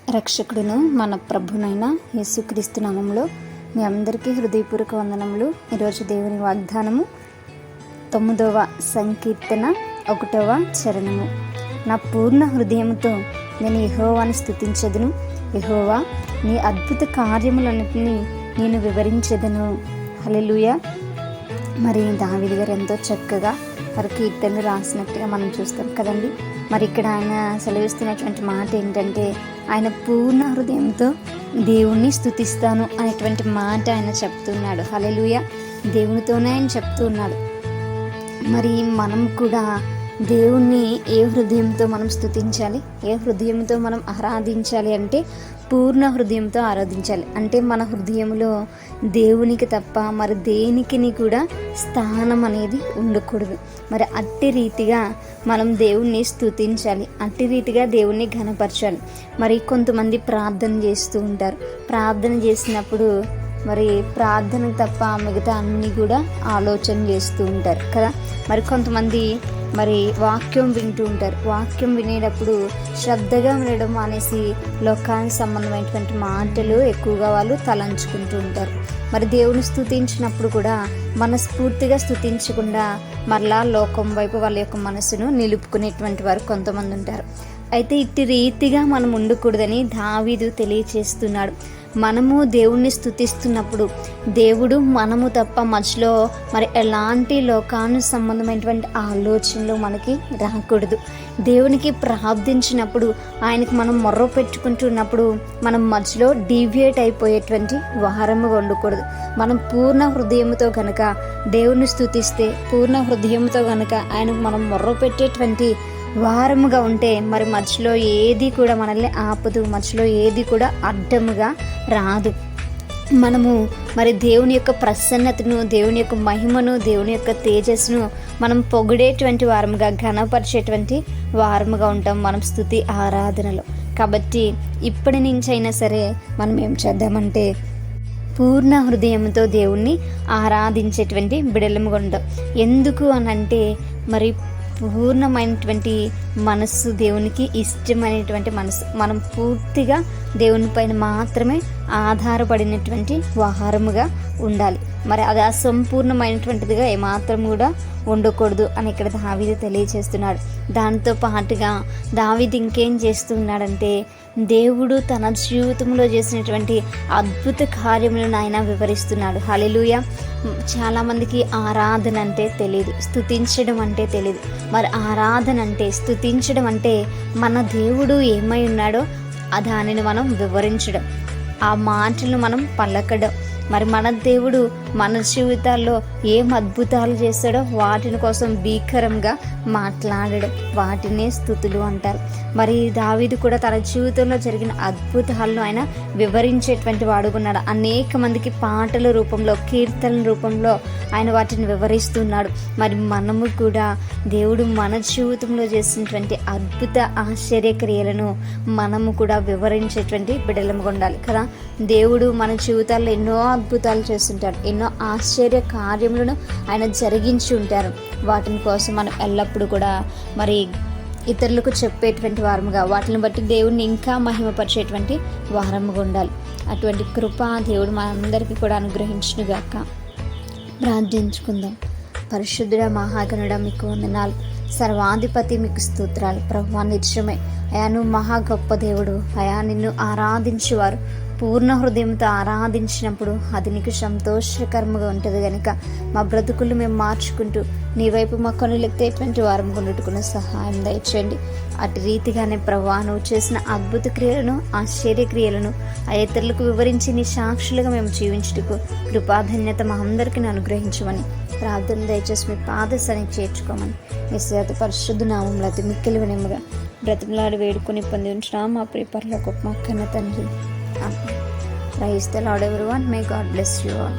రక్షకుడును మన ప్రభునైన యేసుక్రీస్తు నామములో మీ అందరికీ హృదయపూర్వక వందనములు. ఈరోజు దేవుని వాగ్దానము 9వ సంకీర్తన 1వ చరణము. నా పూర్ణ హృదయముతో నేను యెహోవాను స్తుతించెదను. యెహోవా, నీ అద్భుత కార్యములన్నిటినీ నేను వివరించెదను. హల్లెలూయా. మరి దావీదు గారు ఎంతో చక్కగా మరి కీర్తనలు రాసినట్టుగా మనం చూస్తాం కదండి. మరి ఇక్కడ ఆయన సెలవిస్తున్నటువంటి మాట ఏంటంటే, ఆయన పూర్ణ హృదయంతో దేవుణ్ణి స్తుతిస్తాను అనేటువంటి మాట ఆయన చెప్తున్నాడు. హల్లెలూయా. దేవునితోనే ఆయన చెప్తున్నాడు. మరి మనం కూడా దేవుణ్ణి ఏ హృదయంతో మనం స్తుతించాలి, ఏ హృదయంతో మనం ఆరాధించాలి అంటే పూర్ణ హృదయంతో ఆరాధించాలి. అంటే మన హృదయంలో దేవునికి తప్ప మరి దేనికి కూడా స్థానం అనేది ఉండకూడదు. మరి అట్టి రీతిగా మనం దేవుణ్ణి స్తుతించాలి, అట్టి రీతిగా దేవుణ్ణి ఘనపరచాలి. మరి కొంతమంది ప్రార్థన చేస్తూ ఉంటారు. ప్రార్థన చేసినప్పుడు మరి ప్రార్థనకు తప్ప మిగతా అన్నీ కూడా ఆలోచన చేస్తూ ఉంటారు కదా. మరి కొంతమంది మరి వాక్యం వింటూ ఉంటారు. వాక్యం వినేటప్పుడు శ్రద్ధగా వినడం అనేసి లోకానికి సంబంధమైనటువంటి మాటలు ఎక్కువగా వాళ్ళు తలంచుకుంటూ ఉంటారు. మరి దేవుని స్తుతించినప్పుడు కూడా మనస్ఫూర్తిగా స్తుతించకుండా మరలా లోకం వైపు వాళ్ళ యొక్క మనసును నిలుపుకునేటువంటి వారు కొంతమంది ఉంటారు. అయితే ఇట్టి రీతిగా మనం ఉండకూడదని దావీదు తెలియచేస్తున్నాడు. మనము దేవుణ్ణి స్తుతిస్తున్నప్పుడు దేవుడు మనము తప్ప మధ్యలో మరి ఎలాంటి లోకాను సంబంధమైనటువంటి ఆలోచనలు మనకి రాకూడదు. దేవునికి ప్రార్థించినప్పుడు ఆయనకు మనం మొర్ర పెట్టుకుంటున్నప్పుడు మనం మధ్యలో డీవియేట్ అయిపోయేటువంటి వారముగా ఉండకూడదు. మనం పూర్ణ హృదయంతో కనుక దేవుణ్ణి స్తుతిస్తే, పూర్ణ హృదయంతో కనుక ఆయనకు మనం మొర్ర పెట్టేటువంటి వారముగా ఉంటే మరి మధ్యలో ఏది కూడా మనల్ని ఆపదు, మధ్యలో ఏది కూడా అడ్డముగా రాదు. మనము మరి దేవుని యొక్క ప్రసన్నతను, దేవుని యొక్క మహిమను, దేవుని యొక్క తేజస్సును మనం పొగిడేటువంటి వారముగా, ఘనపరిచేటువంటి వారముగా ఉంటాం మనం స్తుతి ఆరాధనలో. కాబట్టి ఇప్పటి నుంచి అయినా సరే మనం ఏం చేద్దామంటే పూర్ణ హృదయంతో దేవుణ్ణి ఆరాధించేటువంటి బిడలముగా ఉంటాం. ఎందుకు అనంటే మరి పూర్ణమైనటువంటి మనస్సు, దేవునికి ఇష్టమైనటువంటి మనసు, మనం పూర్తిగా దేవుని పైన మాత్రమే ఆధారపడినటువంటి వారముగా ఉండాలి. మరి అది అసంపూర్ణమైనటువంటిదిగా ఏమాత్రం కూడా ఉండకూడదు అని ఇక్కడ దావీదు తెలియచేస్తున్నాడు. దాంతో పాటుగా దావీదు ఇంకేం చేస్తున్నాడంటే దేవుడు తన జీవితంలో చేసినటువంటి అద్భుత కార్యములను ఆయన వివరిస్తున్నాడు. హల్లెలూయా. చాలామందికి ఆరాధన అంటే తెలియదు, స్తుతించడం అంటే తెలియదు. మరి ఆరాధన అంటే, స్తుతించడం అంటే మన దేవుడు ఏమై ఉన్నాడో దానిని మనం వివరించడం, ఆ మాటలను మనం పలకడం. మరి మన దేవుడు మన జీవితాల్లో ఏం అద్భుతాలు చేస్తాడో వాటిని కోసం భీకరంగా మాట్లాడడం, వాటినే స్తుతులు అంటారు. మరి దావీదు కూడా తన జీవితంలో జరిగిన అద్భుతాలను ఆయన వివరించేటువంటి వాడుకున్నాడు. అనేక మందికి పాటల రూపంలో, కీర్తనల రూపంలో ఆయన వాటిని వివరిస్తున్నాడు. మరి మనము కూడా దేవుడు మన జీవితంలో చేసినటువంటి అద్భుత ఆశ్చర్యక్రియలను మనము కూడా వివరించేటువంటి బిడ్డలముగా ఉండాలి కదా. దేవుడు మన జీవితాల్లో ఎన్నో అద్భుతాలు చేస్తుంటారు, ఎన్నో ఆశ్చర్య కార్యములను ఆయన జరిగించి ఉంటారు. వాటిని కోసం మనం ఎల్లప్పుడూ కూడా మరి ఇతరులకు చెప్పేటువంటి వారముగా, వాటిని బట్టి దేవుడిని ఇంకా మహిమపరిచేటువంటి వారముగా ఉండాలి. అటువంటి కృప దేవుడు మనందరికీ కూడా అనుగ్రహించునుగాక. ప్రార్థించుకుందాం. పరిశుద్ధుడ మహాగణుడ మీకు వందనాలు. సర్వాధిపతి మీకు స్తోత్రాలు. ప్రభువా, నిజమే అయా, నువ్వు మహా గొప్ప దేవుడు. అయా, నిన్ను ఆరాధించేవారు పూర్ణ హృదయంతో ఆరాధించినప్పుడు అది నీకు సంతోషకరముగా ఉంటుంది. కనుక మా బ్రతుకులు మేము మార్చుకుంటూ నీ వైపు మా కనులెత్తేటువంటి వారం కొనుక్కున్న సహాయం దయచేయండి. అటు రీతిగానే ప్రభువా, నువ్వు చేసిన అద్భుత క్రియలను, ఆశ్చర్య క్రియలను ఆ ఇతరులకు వివరించి నీ సాక్షులుగా మేము జీవించుటకు కృపాధన్యత మా అందరికీ అనుగ్రహించమని ప్రార్థన దయచేసి మీ పాదశానికి చేర్చుకోమని యేసయ్య పరిశుద్ధ నామములో అతి మిక్కిలి వినముగా బ్రతిమలాడి వేడుకొని పొంది ఉంటున్నాం మా ప్రియ పరలోకపు మా కన్న తండ్రి. Praise the Lord everyone. May God bless you all.